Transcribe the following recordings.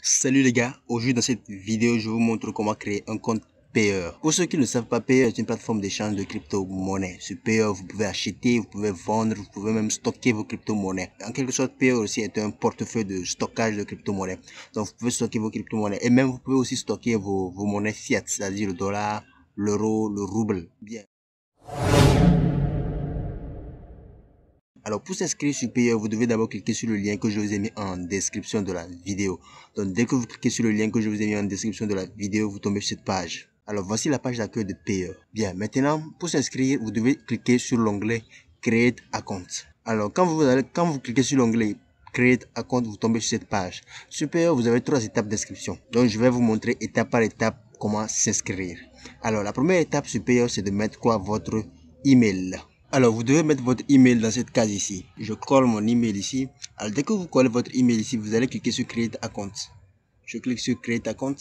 Salut les gars, aujourd'hui dans cette vidéo je vous montre comment créer un compte Payer. Pour ceux qui ne savent pas, Payer est une plateforme d'échange de crypto-monnaies. Sur Payer, vous pouvez acheter, vous pouvez vendre, vous pouvez même stocker vos crypto-monnaies. En quelque sorte, Payer aussi est un portefeuille de stockage de crypto-monnaies. Donc vous pouvez stocker vos crypto-monnaies et même vous pouvez aussi stocker vos monnaies fiat, c'est-à-dire le dollar, l'euro, le rouble. Bien. Alors pour s'inscrire sur Payer, vous devez d'abord cliquer sur le lien que je vous ai mis en description de la vidéo. Donc dès que vous cliquez sur le lien que je vous ai mis en description de la vidéo, vous tombez sur cette page. Alors voici la page d'accueil de Payer. Bien, maintenant pour s'inscrire, vous devez cliquer sur l'onglet Create Account. Alors quand vous cliquez sur l'onglet Create Account, vous tombez sur cette page. Sur Payer, vous avez 3 étapes d'inscription. Donc je vais vous montrer étape par étape comment s'inscrire. Alors la première étape sur Payer, c'est de mettre votre email. Alors, vous devez mettre votre email dans cette case ici. Je colle mon email ici. Alors, dès que vous collez votre email ici, vous allez cliquer sur Create Account. Je clique sur Create Account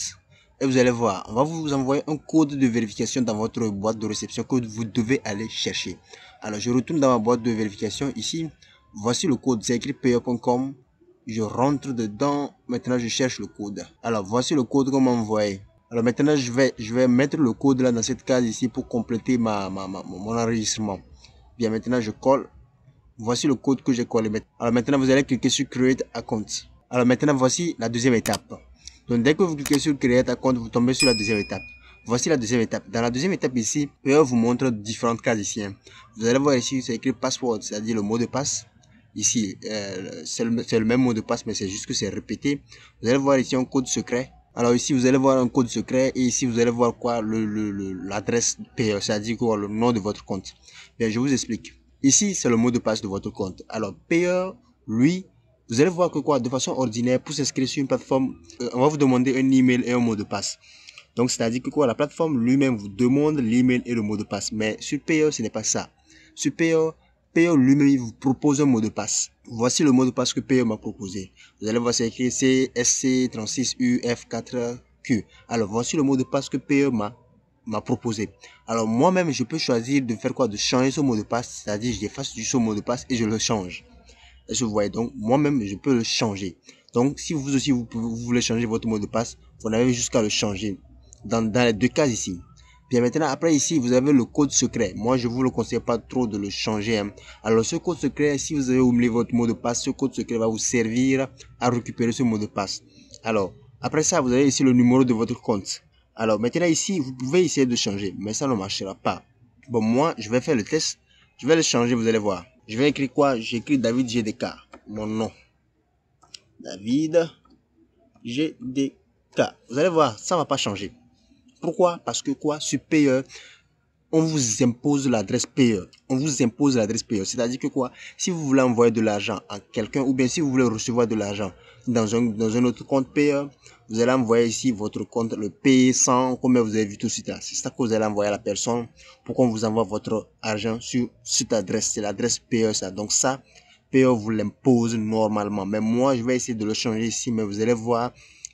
et vous allez voir, on va vous envoyer un code de vérification dans votre boîte de réception que vous devez aller chercher. Alors, je retourne dans ma boîte de vérification ici. Voici le code, c'est écrit payer.com. Je rentre dedans. Maintenant, je cherche le code. Alors, voici le code qu'on m'a envoyé. Alors, maintenant, je vais mettre le code là dans cette case ici pour compléter mon enregistrement. Bien, maintenant je colle. Voici le code que j'ai collé. Alors maintenant vous allez cliquer sur Create Account. Alors maintenant voici la deuxième étape. Donc dès que vous cliquez sur Create Account, vous tombez sur la deuxième étape. Voici la deuxième étape. Dans la deuxième étape ici, Payer vous montre différentes cases ici. Vous allez voir ici, c'est écrit password, c'est-à-dire le mot de passe. Ici, c'est le même mot de passe, mais c'est juste que c'est répété. Vous allez voir ici un code secret. Alors ici, vous allez voir un code secret et ici, vous allez voir quoi, l'adresse Payer, c'est-à-dire quoi, le nom de votre compte. Bien, je vous explique. Ici, c'est le mot de passe de votre compte. Alors, Payer, lui, vous allez voir que quoi, de façon ordinaire, pour s'inscrire sur une plateforme, on va vous demander un email et un mot de passe. Donc, c'est-à-dire que quoi, la plateforme lui-même vous demande l'email et le mot de passe. Mais sur Payer, ce n'est pas ça. Sur Payer, Payer lui-même vous propose un mot de passe. Voici le mot de passe que Payer m'a proposé. Vous allez voir, c'est écrit CSC36UF4Q. Alors, voici le mot de passe que Payer m'a proposé. Alors, moi-même, je peux choisir de faire quoi? De changer ce mot de passe. C'est-à-dire, j'efface du ce mot de passe et je le change. Est-ce que vous voyez? Donc, moi-même, je peux le changer. Donc, si vous aussi, vous voulez changer votre mot de passe, vous n'avez jusqu'à le changer. Dans les deux cas ici. Bien maintenant, après ici, vous avez le code secret. Moi, je vous le conseille pas trop de le changer. Alors, ce code secret, si vous avez oublié votre mot de passe, ce code secret va vous servir à récupérer ce mot de passe. Alors, après ça, vous avez ici le numéro de votre compte. Alors, maintenant ici, vous pouvez essayer de changer, mais ça ne marchera pas. Bon, moi, je vais faire le test. Je vais le changer, vous allez voir. Je vais écrire quoi? J'écris David GDK, mon nom. David GDK. Vous allez voir, ça ne va pas changer. Pourquoi? Parce que quoi? Sur Payer, on vous impose l'adresse Payer. On vous impose l'adresse Payer. C'est-à-dire que quoi? Si vous voulez envoyer de l'argent à quelqu'un ou bien si vous voulez recevoir de l'argent dans un autre compte Payer, vous allez envoyer ici votre compte, le P100, comme vous avez vu tout de suite là. C'est ça que vous allez envoyer à la personne pour qu'on vous envoie votre argent sur cette adresse. C'est l'adresse Payer ça. Donc ça, Payer vous l'impose normalement. Mais moi, je vais essayer de le changer ici, mais vous allez voir.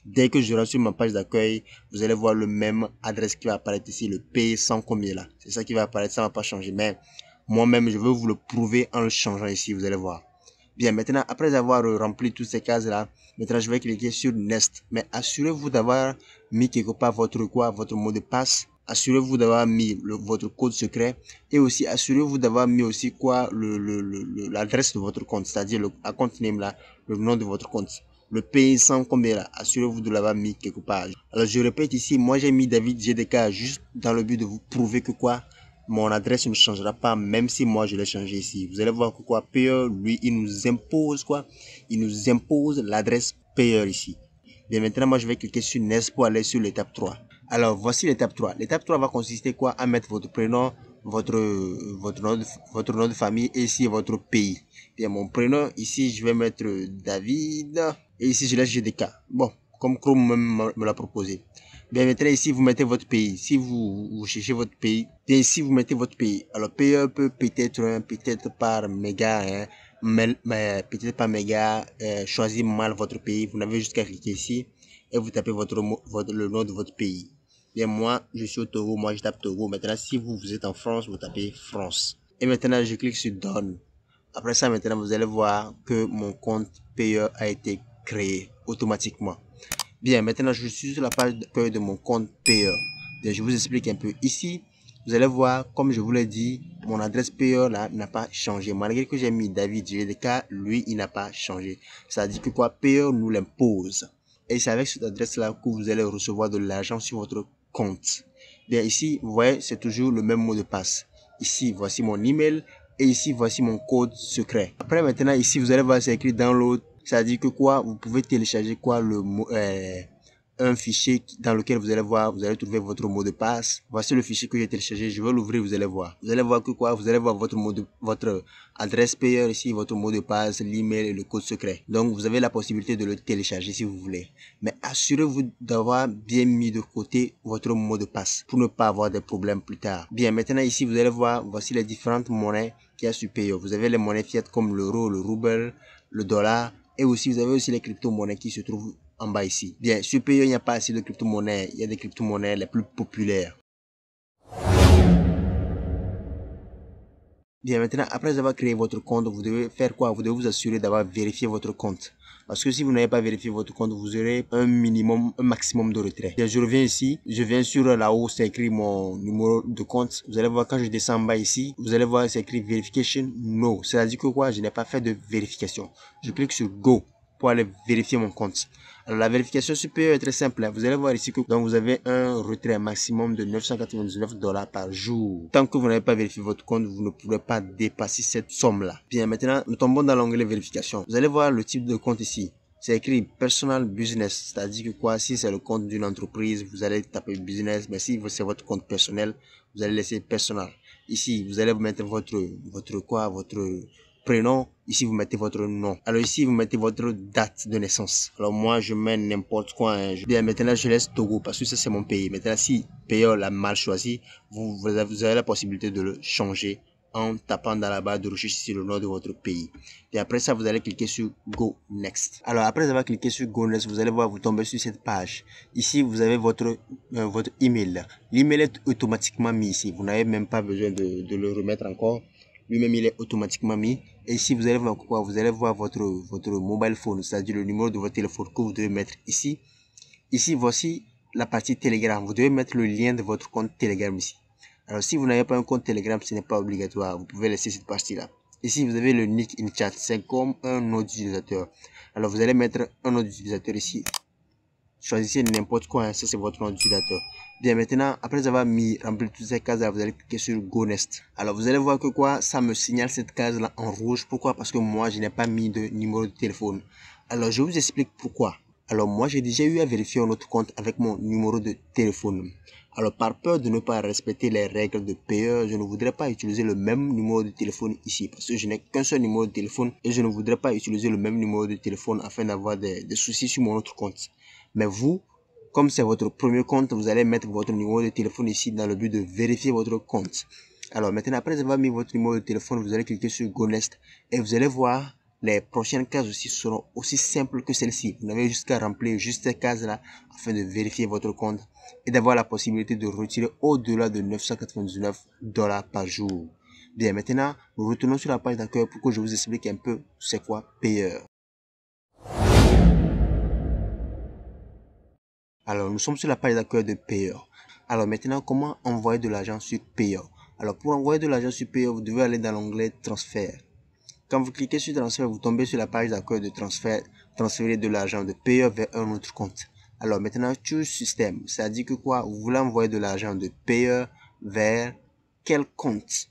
Dès que je rentre sur ma page d'accueil, vous allez voir le même adresse qui va apparaître ici, le P100 combien là. C'est ça qui va apparaître, ça ne va pas changer. Mais moi-même, je vais vous le prouver en le changeant ici, vous allez voir. Bien, maintenant, après avoir rempli toutes ces cases-là, maintenant, je vais cliquer sur Next. Mais assurez-vous d'avoir mis quelque part votre mot de passe. Assurez-vous d'avoir mis votre code secret. Et aussi, assurez-vous d'avoir mis aussi l'adresse de votre compte, c'est-à-dire le account name là, le nom de votre compte. Le P100 combien là, assurez-vous de l'avoir mis quelque part. Alors je répète ici, moi j'ai mis David GDK juste dans le but de vous prouver que quoi, mon adresse ne changera pas même si moi je l'ai changé ici. Vous allez voir que quoi, Payer, lui, il nous impose quoi, il nous impose l'adresse Payer ici. Bien maintenant, moi je vais cliquer sur Next pour aller sur l'étape 3. Alors voici l'étape 3. L'étape 3 va consister quoi? À mettre votre prénom, votre nom de famille et ici votre pays. Bien, mon prénom, ici je vais mettre David et ici je laisse GDK. Bon, comme Chrome me l'a proposé. Bien, maintenant ici vous mettez votre pays. Si vous cherchez votre pays, bien ici vous mettez votre pays. Alors Payer peut peut-être par méga, mais peut-être par méga, choisir mal votre pays. Vous n'avez juste qu'à cliquer ici et vous tapez le nom de votre pays. Bien, moi, je suis au Togo, moi je tape Togo. Maintenant, si vous êtes en France, vous tapez France. Et maintenant, je clique sur Done. Après ça, maintenant, vous allez voir que mon compte Payer a été créé automatiquement. Bien, maintenant je suis sur la page d'accueil de mon compte payeur. Bien, je vous explique un peu. Ici, vous allez voir, comme je vous l'ai dit, mon adresse payeur là n'a pas changé. Malgré que j'ai mis David GDK, lui, il n'a pas changé. Ça dit que quoi, payeur nous l'impose. Et c'est avec cette adresse-là que vous allez recevoir de l'argent sur votre compte. Bien, ici, vous voyez, c'est toujours le même mot de passe. Ici, voici mon email. Et ici, voici mon code secret. Après, maintenant, ici, vous allez voir, c'est écrit download. Ça dit que quoi, vous pouvez télécharger quoi, un fichier dans lequel vous allez voir, vous allez trouver votre mot de passe. Voici le fichier que j'ai téléchargé. Je vais l'ouvrir, vous allez voir. Vous allez voir que quoi, vous allez voir votre adresse payeur ici, votre mot de passe, l'email et le code secret. Donc, vous avez la possibilité de le télécharger si vous voulez. Mais assurez-vous d'avoir bien mis de côté votre mot de passe pour ne pas avoir de problèmes plus tard. Bien, maintenant ici, vous allez voir, voici les différentes monnaies qu'il y a sur Payo. Vous avez les monnaies fiat comme l'euro, le rouble, le dollar. Et aussi, vous avez aussi les crypto-monnaies qui se trouvent en bas ici. Bien, sur Payo, il n'y a pas assez de crypto-monnaies. Il y a des crypto-monnaies les plus populaires. Bien, maintenant, après avoir créé votre compte, vous devez faire quoi? Vous devez vous assurer d'avoir vérifié votre compte. Parce que si vous n'avez pas vérifié votre compte, vous aurez un maximum de retrait. Bien, je reviens ici. Je viens sur là-haut, c'est écrit mon numéro de compte. Vous allez voir quand je descends en bas ici, vous allez voir c'est écrit Verification No. C'est-à-dire que quoi? Je n'ai pas fait de vérification. Je clique sur Go pour aller vérifier mon compte. Alors la vérification supérieure est très simple. Vous allez voir ici que donc vous avez un retrait maximum de 999 $ par jour. Tant que vous n'avez pas vérifié votre compte, vous ne pourrez pas dépasser cette somme-là. Bien, maintenant, nous tombons dans l'onglet vérification. Vous allez voir le type de compte ici. C'est écrit personal business, c'est-à-dire que quoi, si c'est le compte d'une entreprise, vous allez taper business, mais si c'est votre compte personnel, vous allez laisser personal. Ici, vous allez mettre votre prénom. Ici, vous mettez votre nom. Alors ici, vous mettez votre date de naissance. Alors moi, je mets n'importe quoi. Bien, maintenant, je laisse Togo parce que ça, c'est mon pays. Maintenant, si Payo l'a mal choisi, vous avez la possibilité de le changer en tapant dans la barre de recherche ici le nom de votre pays. Et après ça, vous allez cliquer sur Go Next. Alors après avoir cliqué sur Go Next, vous allez voir, vous tombez sur cette page. Ici, vous avez votre email. L'email est automatiquement mis ici. Vous n'avez même pas besoin de le remettre encore. Lui-même, il est automatiquement mis. Et ici, vous allez voir quoi? Vous allez voir votre mobile phone, c'est-à-dire le numéro de votre téléphone que vous devez mettre ici. Ici, voici la partie Telegram. Vous devez mettre le lien de votre compte Telegram ici. Alors, si vous n'avez pas un compte Telegram, ce n'est pas obligatoire. Vous pouvez laisser cette partie-là. Ici, vous avez le nick in chat. C'est comme un nom d'utilisateur. Alors, vous allez mettre un nom d'utilisateur ici. Choisissez n'importe quoi. Hein. Ça, c'est votre nom d'utilisateur. Bien, maintenant, après avoir rempli toutes ces cases-là, vous allez cliquer sur Go Next. Alors, vous allez voir que quoi, ça me signale cette case-là en rouge. Pourquoi? Parce que moi, je n'ai pas mis de numéro de téléphone. Alors, je vous explique pourquoi. Alors, moi, j'ai déjà eu à vérifier un autre compte avec mon numéro de téléphone. Alors, par peur de ne pas respecter les règles de payeur, je ne voudrais pas utiliser le même numéro de téléphone ici. Parce que je n'ai qu'un seul numéro de téléphone et je ne voudrais pas utiliser le même numéro de téléphone afin d'avoir des soucis sur mon autre compte. Mais vous, comme c'est votre premier compte, vous allez mettre votre numéro de téléphone ici dans le but de vérifier votre compte. Alors maintenant, après avoir mis votre numéro de téléphone, vous allez cliquer sur Go Next et vous allez voir les prochaines cases aussi seront aussi simples que celle-ci. Vous n'avez jusqu'à remplir juste ces cases-là afin de vérifier votre compte et d'avoir la possibilité de retirer au-delà de 999 $ par jour. Bien, maintenant, nous retournons sur la page d'accueil pour que je vous explique un peu c'est quoi payeur. Alors, nous sommes sur la page d'accueil de Payo. Alors, maintenant, comment envoyer de l'argent sur Payo? Alors, pour envoyer de l'argent sur Payo, vous devez aller dans l'onglet transfert. Quand vous cliquez sur transfert, vous tombez sur la page d'accueil de transfert, transférer de l'argent de Payo vers un autre compte. Alors, maintenant, choose système. Ça dit que quoi? Vous voulez envoyer de l'argent de Payo vers quel compte?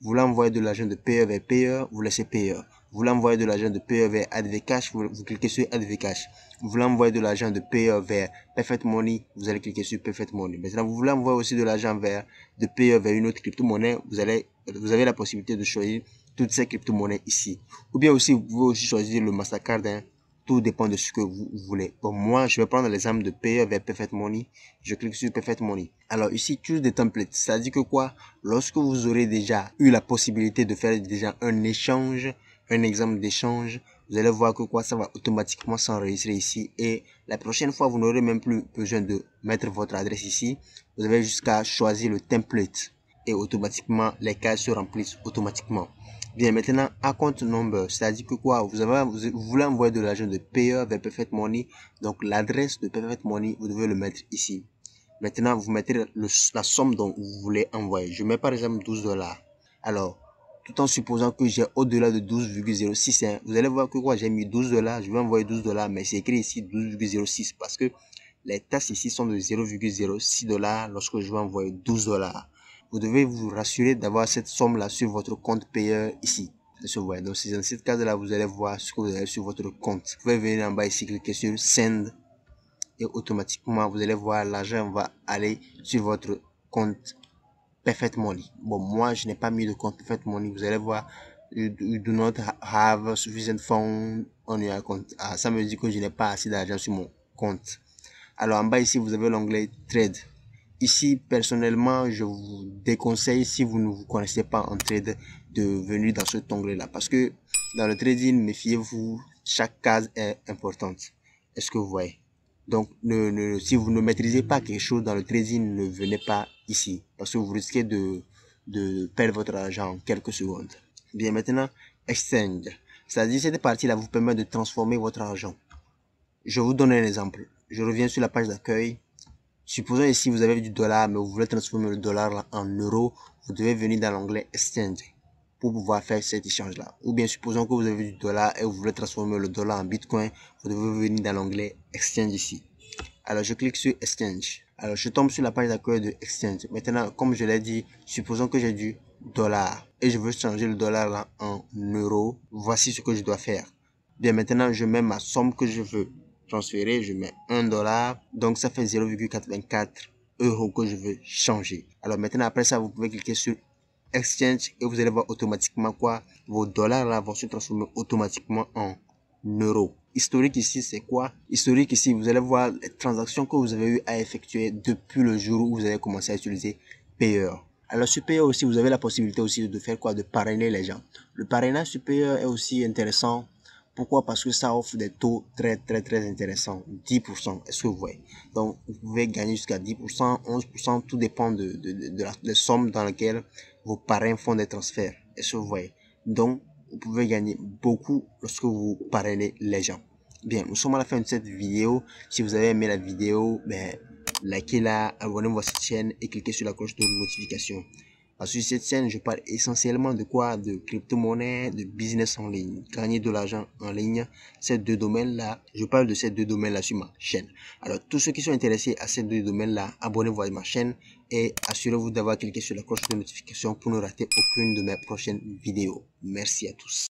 Vous voulez envoyer de l'argent de Payo vers Payo, vous laissez Payo. Vous voulez envoyer de l'argent de Payo vers AdvCash, vous cliquez sur AdvCash. Vous voulez envoyer de l'argent de Payo vers Perfect Money, vous allez cliquer sur Perfect Money. Maintenant, vous voulez envoyer aussi de l'argent de Payo vers une autre crypto-monnaie, vous avez la possibilité de choisir toutes ces crypto-monnaies ici. Ou bien aussi, vous pouvez aussi choisir le Mastercard, hein. Tout dépend de ce que vous voulez. Bon, moi, je vais prendre l'exemple de Payo vers Perfect Money. Je clique sur Perfect Money. Alors ici, choose des templates. Ça dit que quoi? Lorsque vous aurez déjà eu la possibilité de faire déjà un échange, un exemple d'échange, vous allez voir que quoi, ça va automatiquement s'enregistrer ici. Et la prochaine fois, vous n'aurez même plus besoin de mettre votre adresse ici. Vous avez jusqu'à choisir le template. Et automatiquement, les cases se remplissent automatiquement. Bien, maintenant, account number, c'est-à-dire que quoi, vous voulez envoyer de l'argent de payeur vers Perfect Money, donc l'adresse de Perfect Money, vous devez le mettre ici. Maintenant, vous mettez la somme dont vous voulez envoyer. Je mets par exemple 12 dollars. Alors, tout en supposant que j'ai au-delà de 12,06, hein, vous allez voir que quoi, j'ai mis 12 dollars, je vais envoyer 12 dollars, mais c'est écrit ici 12,06 parce que les taxes ici sont de 0,06 dollars lorsque je vais envoyer 12 dollars. Vous devez vous rassurer d'avoir cette somme-là sur votre compte payeur ici. Donc, c'est dans cette case-là, vous allez voir ce que vous avez sur votre compte. Vous pouvez venir en bas ici, cliquer sur Send. Et automatiquement, vous allez voir l'argent va aller sur votre compte Perfect Money. Bon, moi, je n'ai pas mis de compte Perfect Money. Vous allez voir, you do not have sufficient funds on your account. Ah, ça me dit que je n'ai pas assez d'argent sur mon compte. Alors, en bas ici, vous avez l'onglet Trade. Ici, personnellement, je vous déconseille, si vous ne vous connaissez pas en trade, de venir dans cet onglet-là. Parce que dans le trading, méfiez-vous, chaque case est importante. Est-ce que vous voyez? Donc, si vous ne maîtrisez pas quelque chose dans le trading, ne venez pas ici. Parce que vous risquez de perdre votre argent en quelques secondes. Bien, maintenant, Exchange. C'est-à-dire, cette partie-là vous permet de transformer votre argent. Je vous donne un exemple. Je reviens sur la page d'accueil. Supposons ici vous avez du dollar, mais vous voulez transformer le dollar en euros, vous devez venir dans l'onglet Exchange pour pouvoir faire cet échange-là. Ou bien supposons que vous avez du dollar et vous voulez transformer le dollar en Bitcoin, vous devez venir dans l'onglet Exchange ici. Alors je clique sur Exchange. Alors je tombe sur la page d'accueil de Exchange. Maintenant, comme je l'ai dit, supposons que j'ai du dollar et je veux changer le dollar là en euros. Voici ce que je dois faire. Bien, maintenant je mets ma somme que je veux transférer, je mets 1 dollar, donc ça fait 0,84 euros que je veux changer. Alors maintenant, après ça, vous pouvez cliquer sur Exchange et vous allez voir automatiquement quoi, vos dollars là vont se transformer automatiquement en euros. Historique ici, c'est quoi? Historique ici, vous allez voir les transactions que vous avez eu à effectuer depuis le jour où vous avez commencé à utiliser Payer. Alors sur Payer aussi, vous avez la possibilité aussi de faire quoi? De parrainer les gens. Le parrainage sur Payer est aussi intéressant. Pourquoi? Parce que ça offre des taux très intéressants. 10%, est-ce que vous voyez? Donc, vous pouvez gagner jusqu'à 10%, 11%, tout dépend de la somme dans laquelle vos parrains font des transferts. Est-ce que vous voyez? Donc, vous pouvez gagner beaucoup lorsque vous parrainez les gens. Bien, nous sommes à la fin de cette vidéo. Si vous avez aimé la vidéo, likez-la, abonnez-vous à cette chaîne et cliquez sur la cloche de notification. Parce que sur cette chaîne, je parle essentiellement de quoi? De crypto-monnaie, de business en ligne, gagner de l'argent en ligne. Ces deux domaines-là, je parle de ces deux domaines-là sur ma chaîne. Alors, tous ceux qui sont intéressés à ces deux domaines-là, abonnez-vous à ma chaîne et assurez-vous d'avoir cliqué sur la cloche de notification pour ne rater aucune de mes prochaines vidéos. Merci à tous.